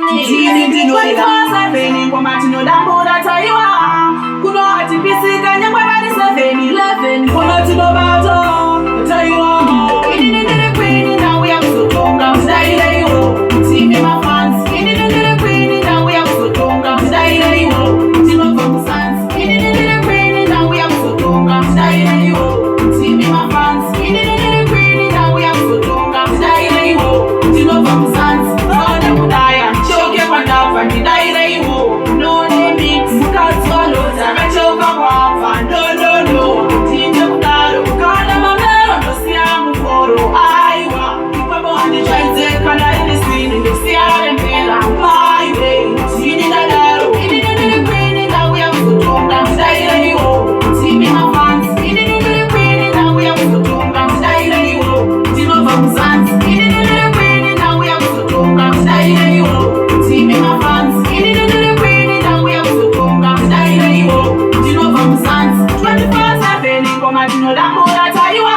Tini ndinoida ngoma tinodambura taiwa kuno hatipisika nyangwe vari 7-11 kuno tinobata taiwa ini ndiri queen ndauya kuzotonga ndaireiwo timi mafans ini ndiri queen ndauya kuzotonga ndaireiwo tinobva musanzi ini ndiri queen ndauya kuzotonga ndaireiwo timi mafans ini ndiri queen ndauya kuzotonga ndaireiwo tinobva musanzi vaone kudaya choke kwandabva ndidaireiwo nonemix mukadzwalota akachoka kwabva ndonono tinde kudaro kana mamero ndosiya muforo aiwa ipapo handitsvaidzeka ndairinisini ndosiyarembera maiwe tini ndadaro ini ndiri queen ndauya kuzotonga ndaireiwo timi mafans ini ndiri queen ndauya kuzotonga ndaireiwo ndinobva musanzi ini ndiri queen ndauya kuzotonga ndaireiwo timi mafans ini ndiri queen ndauya kuzotonga ndaireiwo ndinobva musanzi 24/7 ngoma tinodambura taiwa